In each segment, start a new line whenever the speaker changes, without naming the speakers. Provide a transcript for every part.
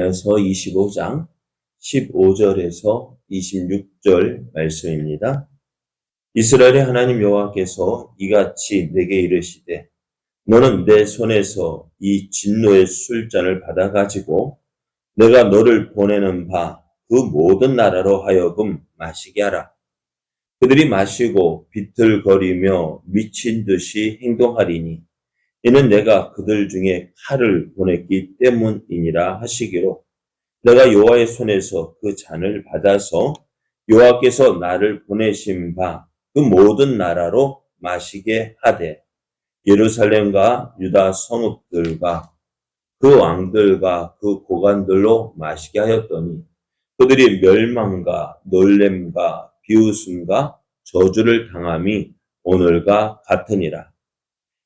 에레미야서 25장 15절에서 26절 말씀입니다. 이스라엘의 하나님 여호와께서 이같이 내게 이르시되 너는 내 손에서 이 진노의 술잔을 받아가지고 내가 너를 보내는 바 그 모든 나라로 하여금 마시게 하라. 그들이 마시고 비틀거리며 미친 듯이 행동하리니 이는 내가 그들 중에 칼을 보냈기 때문이니라 하시기로 내가 여호와의 손에서 그 잔을 받아서 여호와께서 나를 보내신 바 그 모든 나라로 마시게 하되 예루살렘과 유다 성읍들과 그 왕들과 그 고관들로 마시게 하였더니 그들이 멸망과 놀램과 비웃음과 저주를 당함이 오늘과 같으니라.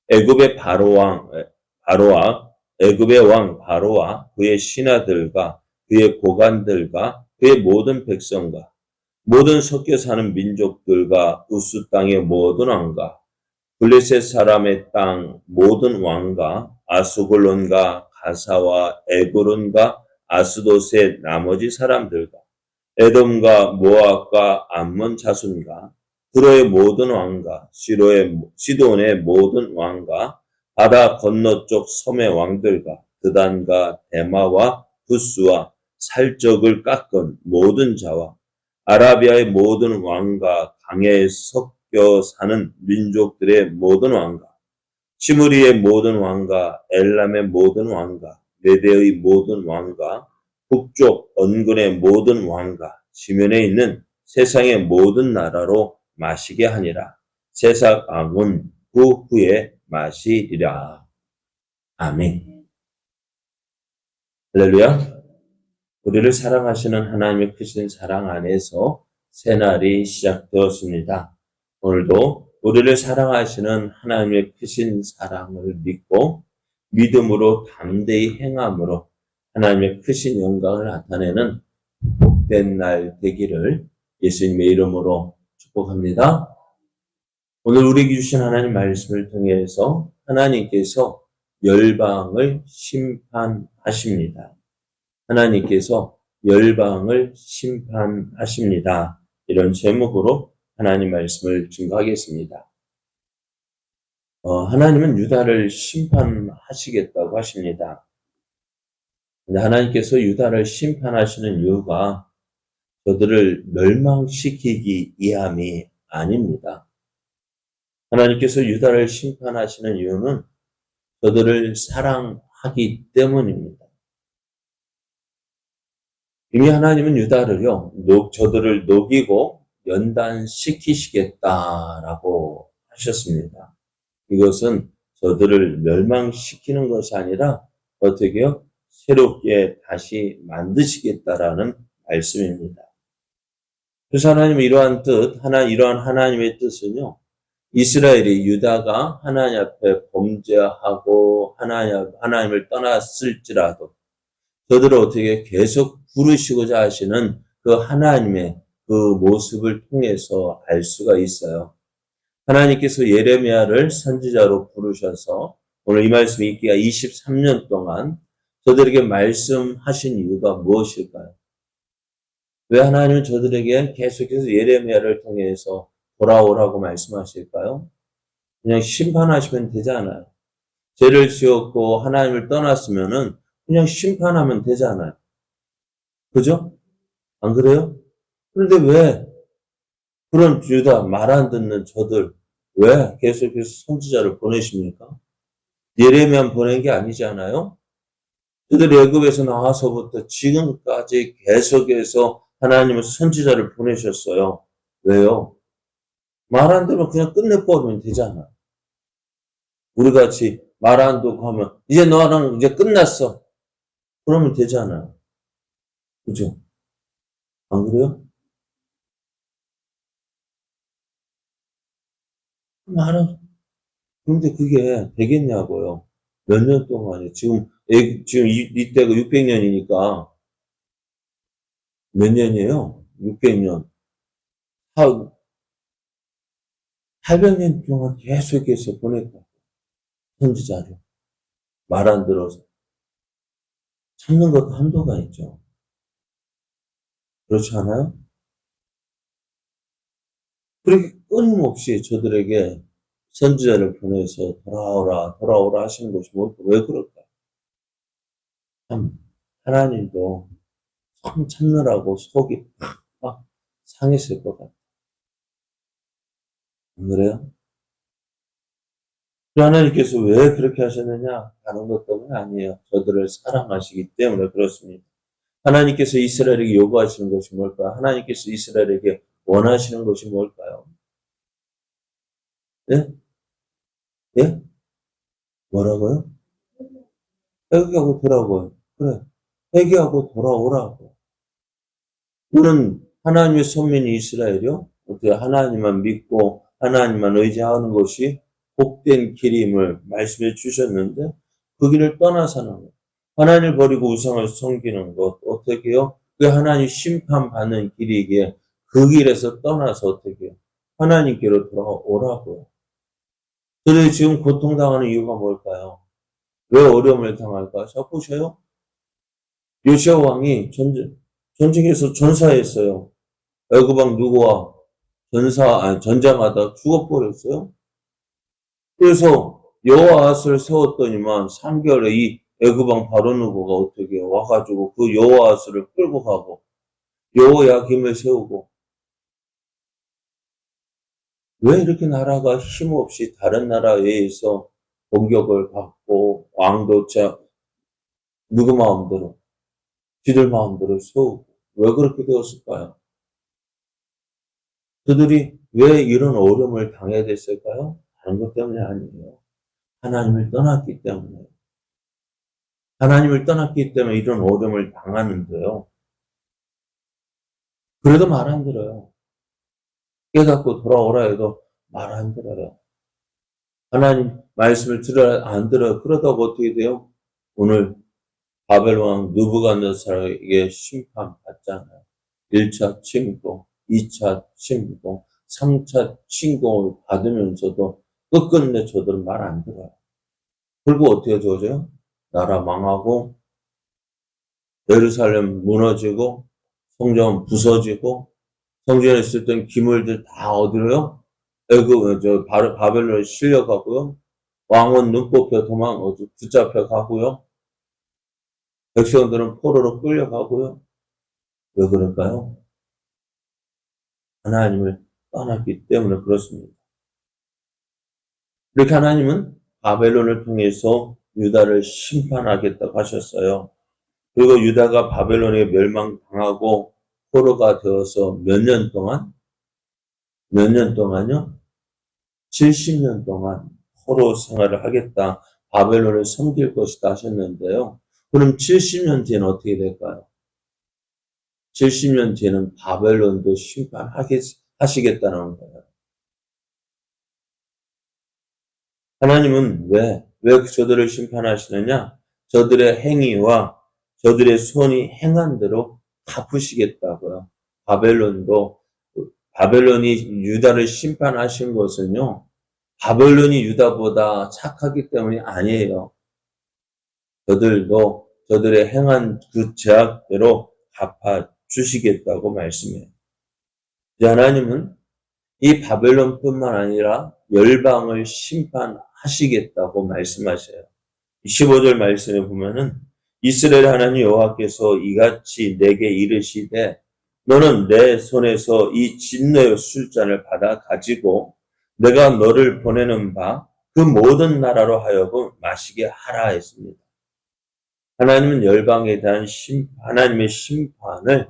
애굽의 애굽의 왕 바로와 그의 신하들과 그의 고관들과 그의 모든 백성과 모든 섞여 사는 민족들과 우스 땅의 모든 왕과 블레셋 사람의 땅 모든 왕과 아수글론과 가사와 에그론과 아스돗의 나머지 사람들과 에돔과 모압과 암몬 자손과 두로의 모든 왕과 시돈의 모든 왕과 바다 건너쪽 섬의 왕들과 드단과 데마와 부스와 살적을 깎은 모든 자와 아라비아의 모든 왕과 강에 섞여 사는 민족들의 모든 왕과 시므리의 모든 왕과 엘람의 모든 왕과 메대의 모든 왕과 북쪽 언근의 모든 왕과 지면에 있는 세상의 모든 나라로 마시게 하니라. 세상 왕은 그 후에 마시리라. 아멘. 할렐루야. 우리를 사랑하시는 하나님의 크신 사랑 안에서 새날이 시작되었습니다. 오늘도 우리를 사랑하시는 하나님의 크신 사랑을 믿고 믿음으로 담대히 행함으로 하나님의 크신 영광을 나타내는 복된 날 되기를 예수님의 이름으로 축복합니다. 오늘 우리에게 주신 하나님 말씀을 통해서 하나님께서 열방을 심판하십니다. 하나님께서 열방을 심판하십니다. 이런 제목으로 하나님 말씀을 증거하겠습니다. 하나님은 유다를 심판하시겠다고 하십니다. 근데 하나님께서 유다를 심판하시는 이유가 저들을 멸망시키기 위함이 아닙니다. 하나님께서 유다를 심판하시는 이유는 저들을 사랑하기 때문입니다. 이미 하나님은 유다를요, 저들을 녹이고 연단시키시겠다라고 하셨습니다. 이것은 저들을 멸망시키는 것이 아니라 어떻게요? 새롭게 다시 만드시겠다라는 말씀입니다. 그래서 하나님은 이러한 하나님의 뜻은요, 이스라엘이 유다가 하나님 앞에 범죄하고 하나님을 떠났을지라도 저들을 어떻게 계속 부르시고자 하시는 그 하나님의 그 모습을 통해서 알 수가 있어요. 하나님께서 예레미야를 선지자로 부르셔서 오늘 이 말씀이 있기가 23년 동안 저들에게 말씀하신 이유가 무엇일까요? 왜 하나님은 저들에게 계속해서 예레미야를 통해서 돌아오라고 말씀하실까요? 그냥 심판하시면 되잖아요. 죄를 지었고 하나님을 떠났으면은 그냥 심판하면 되잖아요. 그죠? 안 그래요? 그런데 왜 그런 유다 말 안 듣는 저들 왜 계속해서 선지자를 보내십니까? 예레미야 보낸 게 아니잖아요. 그들이 애굽에서 나와서부터 지금까지 계속해서 하나님은 선지자를 보내셨어요. 왜요? 말 안 되면 그냥 끝내버리면 되잖아. 우리 같이 말 안 듣고 하면 이제 너랑 이제 끝났어. 그러면 되잖아요. 그죠? 안 그래요? 말은 그런데 그게 되겠냐고요. 몇 년 동안에 지금 이때가 600년이니까 몇 년이에요? 600년. 800년 동안 계속해서 보냈다. 선지자를. 말 안 들어서. 참는 것도 한도가 있죠. 그렇지 않아요? 그렇게 끊임없이 저들에게 선지자를 보내서 돌아오라, 돌아오라 하시는 것이 뭘까? 왜 그럴까? 참, 하나님도 참 참느라고 속이 막 상했을 것 같아요. 안 그래요? 하나님께서 왜 그렇게 하셨느냐? 다른 것 때문에 아니에요. 저들을 사랑하시기 때문에 그렇습니다. 하나님께서 이스라엘에게 요구하시는 것이 뭘까요? 하나님께서 이스라엘에게 원하시는 것이 뭘까요? 예? 예? 뭐라고요? 회개하고 돌아오고요. 그래. 회개하고 돌아오라고. 우리는 하나님의 선민이 이스라엘이요. 어떻게 하나님만 믿고 하나님만 의지하는 것이 복된 길임을 말씀해 주셨는데 그 길을 떠나서는 것. 하나님을 버리고 우상을 섬기는 것 어떻게 해요? 그 하나님 심판받는 길이기에 그 길에서 떠나서 어떻게 해요? 하나님께로 돌아오라고요. 그들이 지금 고통당하는 이유가 뭘까요? 왜 어려움을 당할까? 자, 보세요. 요시아 왕이 전쟁에서 전사했어요. 애굽 왕 누구와 전쟁하다 죽어버렸어요. 그래서 여호와앗을 세웠더니만 3개월에 이 애굽 왕 바로 누구가 어떻게 와가지고 그 여호와앗을 끌고 가고 여호야김을 세우고 왜 이렇게 나라가 힘없이 다른 나라에 의해서 공격을 받고 왕도 누구 마음대로 지들 마음대로 세우고 왜 그렇게 되었을까요? 그들이 왜 이런 어려움을 당해야 됐을까요? 다른 것 때문이 아니에요. 하나님을 떠났기 때문에. 하나님을 떠났기 때문에 이런 어려움을 당하는데요. 그래도 말 안 들어요. 깨닫고 돌아오라 해도 말 안 들어요. 하나님 말씀을 안 들어요. 그러다가 어떻게 돼요? 오늘 바벨 왕 느부갓네살에게 심판받잖아요. 1차 침공, 2차 침공, 3차 침공을 받으면서도 끝끝내 저들은 말 안 들어요. 그리고 어떻게 되어져요? 나라 망하고 예루살렘 무너지고 성전 부서지고 성전에 있었던 기물들 다 어디로요? 바벨론에 실려가고요. 왕은 눈 뽑혀 붙잡혀 가고요. 백성들은 포로로 끌려가고요. 왜 그럴까요? 하나님을 떠났기 때문에 그렇습니다. 이렇게 하나님은 바벨론을 통해서 유다를 심판하겠다고 하셨어요. 그리고 유다가 바벨론에 멸망당하고 포로가 되어서 몇 년 동안요? 70년 동안 포로 생활을 하겠다. 바벨론을 섬길 것이다 하셨는데요. 그럼 70년 뒤에는 어떻게 될까요? 70년 뒤에는 바벨론도 심판하시겠다는 거예요. 하나님은 왜 저들을 심판하시느냐? 저들의 행위와 저들의 손이 행한 대로 갚으시겠다고요. 바벨론이 유다를 심판하신 것은요, 바벨론이 유다보다 착하기 때문이 아니에요. 저들도 저들의 행한 그 죄악대로 갚아주시겠다고 말씀해요. 이제 하나님은 이 바벨론뿐만 아니라 열방을 심판하시겠다고 말씀하셔요. 15절 말씀에 보면은 이스라엘 하나님 여호와께서 이같이 내게 이르시되 너는 내 손에서 이 진노의 술잔을 받아 가지고 내가 너를 보내는 바 그 모든 나라로 하여금 마시게 하라 했습니다. 하나님은 열방에 대한 하나님의 심판을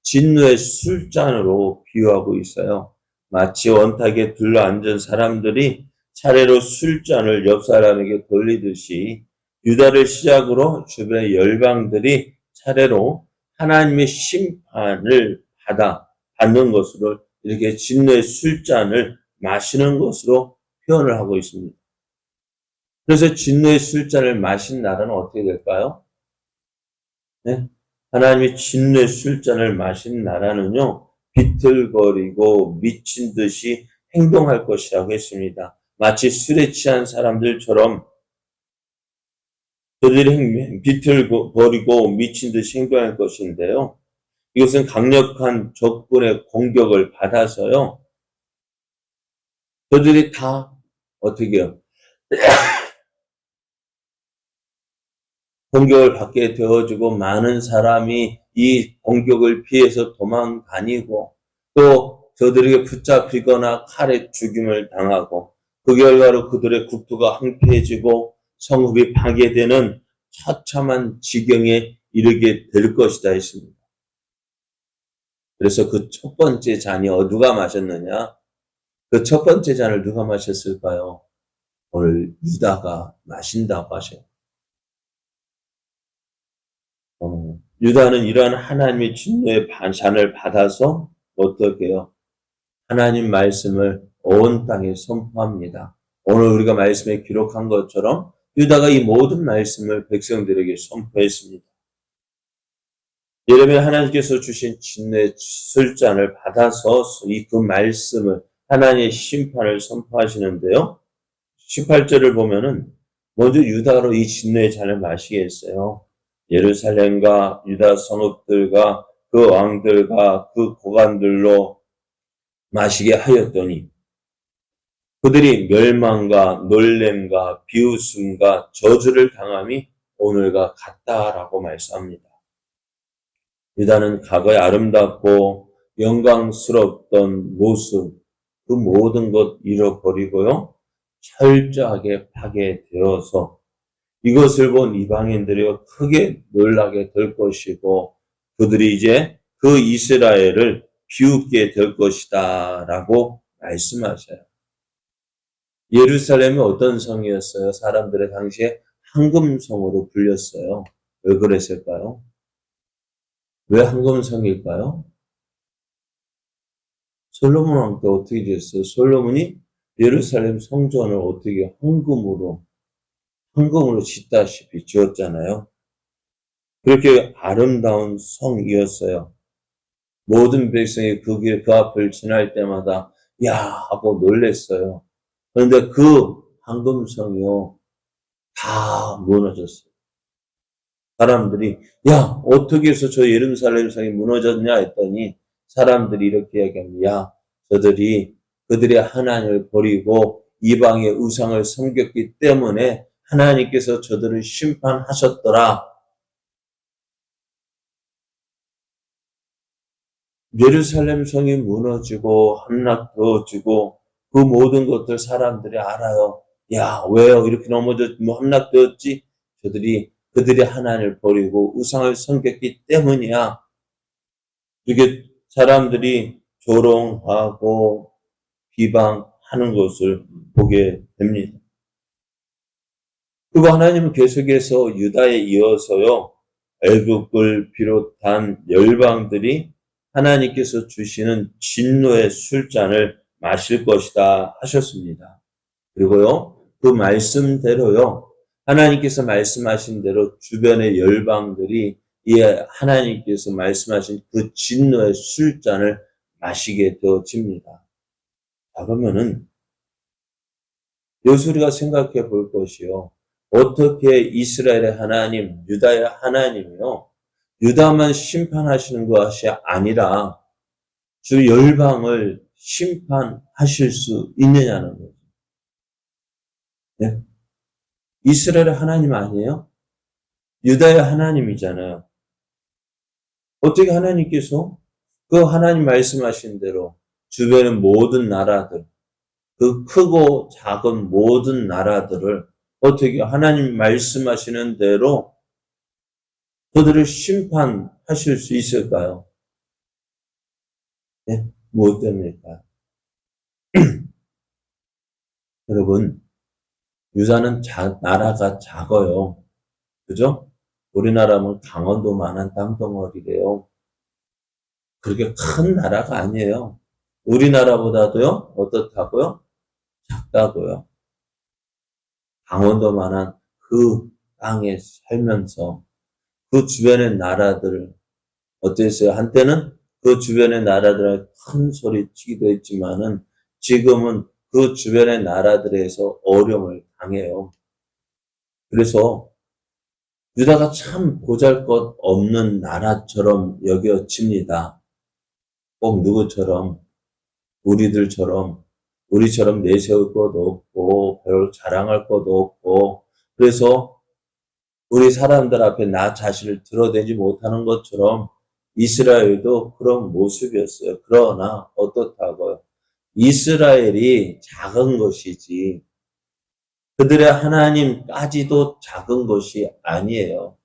진노의 술잔으로 비유하고 있어요. 마치 원탁에 둘러앉은 사람들이 차례로 술잔을 옆 사람에게 돌리듯이 유다를 시작으로 주변의 열방들이 차례로 하나님의 심판을 받는 것으로 이렇게 진노의 술잔을 마시는 것으로 표현을 하고 있습니다. 그래서 진노의 술잔을 마신 나라는 어떻게 될까요? 네? 하나님이 진노의 술잔을 마신 나라는요, 비틀거리고 미친 듯이 행동할 것이라고 했습니다. 마치 술에 취한 사람들처럼 저들이 비틀거리고 미친 듯이 행동할 것인데요. 이것은 강력한 적군의 공격을 받아서요. 저들이 다 어떻게 해요? 공격을 받게 되어지고 많은 사람이 이 공격을 피해서 도망다니고 또 저들에게 붙잡히거나 칼에 죽임을 당하고 그 결과로 그들의 국토가 황폐해지고 성읍이 파괴되는 처참한 지경에 이르게 될 것이다 했습니다. 그래서 그 첫 번째 잔이 누가 마셨느냐? 그 첫 번째 잔을 누가 마셨을까요? 오늘 유다가 마신다고 하셔요. 유다는 이러한 하나님의 진노의 잔을 받아서 어떻게 해요? 하나님 말씀을 온 땅에 선포합니다. 오늘 우리가 말씀에 기록한 것처럼 유다가 이 모든 말씀을 백성들에게 선포했습니다. 예레미야 하나님께서 주신 진노의 술잔을 받아서 그 말씀을 하나님의 심판을 선포하시는데요. 18절을 보면은 먼저 유다로 이 진노의 잔을 마시게 했어요. 예루살렘과 유다 성읍들과 그 왕들과 그 고관들로 마시게 하였더니 그들이 멸망과 놀램과 비웃음과 저주를 당함이 오늘과 같다라고 말씀합니다. 유다는 과거에 아름답고 영광스럽던 모습, 그 모든 것 잃어버리고요. 철저하게 파괴되어서 이것을 본 이방인들이 크게 놀라게 될 것이고 그들이 이제 그 이스라엘을 비웃게 될 것이다 라고 말씀하셔요. 예루살렘이 어떤 성이었어요? 사람들의 당시에 황금성으로 불렸어요. 왜 그랬을까요? 왜 황금성일까요? 솔로몬 왕 때 어떻게 됐어요? 솔로몬이 예루살렘 성전을 어떻게 황금으로 짓다시피 지었잖아요. 그렇게 아름다운 성이었어요. 모든 백성이 그 앞을 지날 때마다 야 하고 놀랬어요. 그런데 그 황금성이요 다 무너졌어요. 사람들이 야 어떻게 해서 저 예루살렘 성이 무너졌냐 했더니 사람들이 이렇게 얘기합니다. 야 저들이 그들의 하나님을 버리고 이방의 우상을 섬겼기 때문에 하나님께서 저들을 심판하셨더라. 예루살렘 성이 무너지고 함락되어지고 그 모든 것들 사람들이 알아요. 야 왜요 이렇게 함락되었지? 그들이 하나님을 버리고 우상을 섬겼기 때문이야. 이게 사람들이 조롱하고 비방하는 것을 보게 됩니다. 그리고 하나님은 계속해서 유다에 이어서요. 애국을 비롯한 열방들이 하나님께서 주시는 진노의 술잔을 마실 것이다 하셨습니다. 그리고요. 그 말씀대로요. 하나님께서 말씀하신 대로 주변의 열방들이 이 하나님께서 말씀하신 그 진노의 술잔을 마시게 되어집니다. 자, 그러면은 여기서 우리가 생각해 볼 것이요. 어떻게 이스라엘의 하나님, 유다의 하나님이요. 유다만 심판하시는 것이 아니라 주 열방을 심판하실 수 있느냐는 거죠. 네? 이스라엘의 하나님 아니에요? 유다의 하나님이잖아요. 어떻게 하나님께서 그 하나님 말씀하신 대로 주변의 모든 나라들, 그 크고 작은 모든 나라들을 어떻게 하나님 말씀하시는 대로 그들을 심판하실 수 있을까요? 네? 무엇 때문일까요? 여러분, 유다는 나라가 작아요. 그죠? 우리나라는 강원도만한 땅덩어리래요. 그렇게 큰 나라가 아니에요. 우리나라보다도요, 어떻다고요? 작다고요. 강원도만한 그 땅에 살면서 그 주변의 나라들, 어땠어요? 한때는 그 주변의 나라들을 큰 소리 치기도 했지만은 지금은 그 주변의 나라들에서 어려움을 당해요. 그래서 유다가 참 보잘것없는 나라처럼 여겨집니다. 꼭 누구처럼, 우리처럼 내세울 것도 없고 별로 자랑할 것도 없고, 그래서 우리 사람들 앞에 나 자신을 드러내지 못하는 것처럼 이스라엘도 그런 모습이었어요. 그러나 어떻다고요? 이스라엘이 작은 것이지 그들의 하나님까지도 작은 것이 아니에요.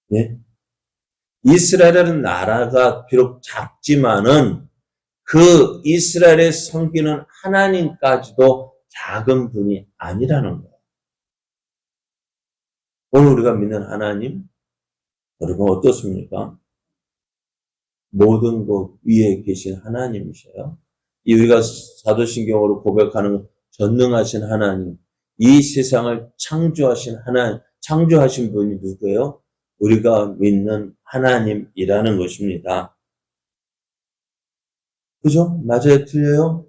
네? 이스라엘이라는 나라가 비록 작지만은 그 이스라엘의 섬기는 하나님까지도 작은 분이 아니라는 거예요. 오늘 우리가 믿는 하나님, 여러분 어떻습니까? 모든 것 위에 계신 하나님이셔요. 우리가 사도신경으로 고백하는 전능하신 하나님, 이 세상을 창조하신 분이 누구예요? 우리가 믿는 하나님이라는 것입니다. 그죠? 맞아요? 틀려요?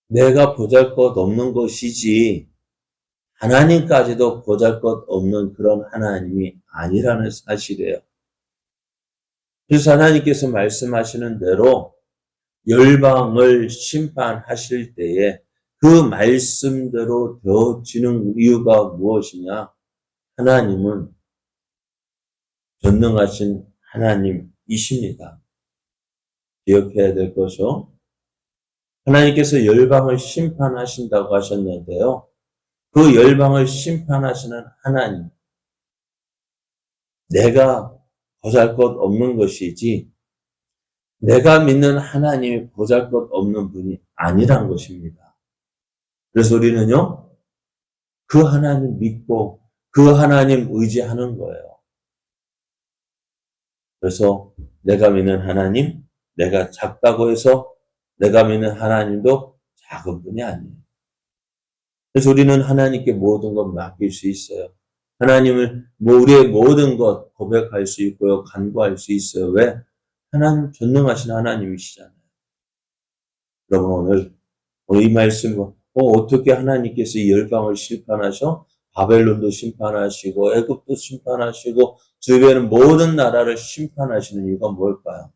내가 보잘것없는 것이지 하나님까지도 보잘것없는 그런 하나님이 아니라는 사실이에요. 그래서 하나님께서 말씀하시는 대로 열방을 심판하실 때에 그 말씀대로 되어지는 이유가 무엇이냐? 하나님은 전능하신 하나님이십니다. 기억해야 될 것이요. 하나님께서 열방을 심판하신다고 하셨는데요. 그 열방을 심판하시는 하나님, 내가 보잘것없는 것이지 내가 믿는 하나님이 보잘것없는 분이 아니란 것입니다. 그래서 우리는요, 그 하나님 믿고 그 하나님 의지하는 거예요. 그래서 내가 믿는 하나님, 내가 작다고 해서 내가 믿는 하나님도 작은 분이 아니에요. 그래서 우리는 하나님께 모든 것 맡길 수 있어요. 하나님을 우리의 모든 것 고백할 수 있고요. 간구할 수 있어요. 왜? 하나님 전능하신 하나님이시잖아요. 여러분 오늘 이 말씀 어떻게 하나님께서 이 열방을 심판하셔? 바벨론도 심판하시고 애굽도 심판하시고 주변의 모든 나라를 심판하시는 이유가 뭘까요?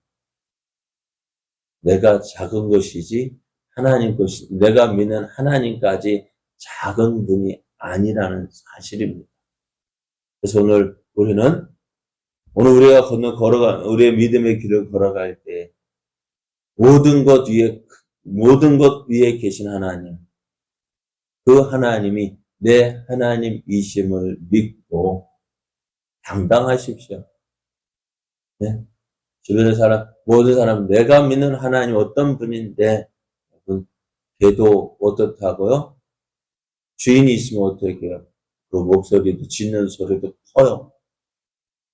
내가 작은 것이지 내가 믿는 하나님까지 작은 분이 아니라는 사실입니다. 그래서 오늘 우리가 우리의 믿음의 길을 걸어갈 때 모든 것 위에 계신 하나님, 그 하나님이 내 하나님이심을 믿고 당당하십시오. 네? 주변의 모든 사람, 내가 믿는 하나님 어떤 분인데, 걔도 어떻다고요? 주인이 있으면 어떻게 해요? 그 목소리도 짖는 소리도 커요.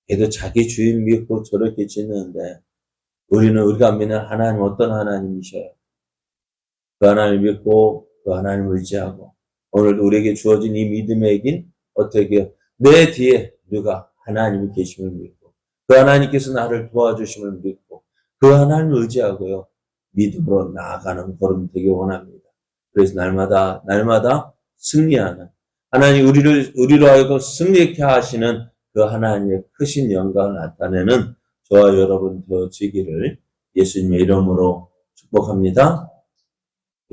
걔도 자기 주인 믿고 저렇게 짖는데, 우리가 믿는 하나님 어떤 하나님이셔요? 그 하나님 믿고 그 하나님 의지하고 오늘 우리에게 주어진 이 믿음의 길 어떻게 해요? 내 뒤에 누가 하나님이 계심을 믿고 그 하나님께서 나를 도와주심을 믿고 그 하나님을 의지하고요. 믿음으로 나아가는 걸음 되기 원합니다. 그래서 날마다 승리하는 하나님 우리로 하여금 승리케 하시는 그 하나님의 크신 영광을 나타내는 저와 여러분 되어지기를 예수님의 이름으로 축복합니다.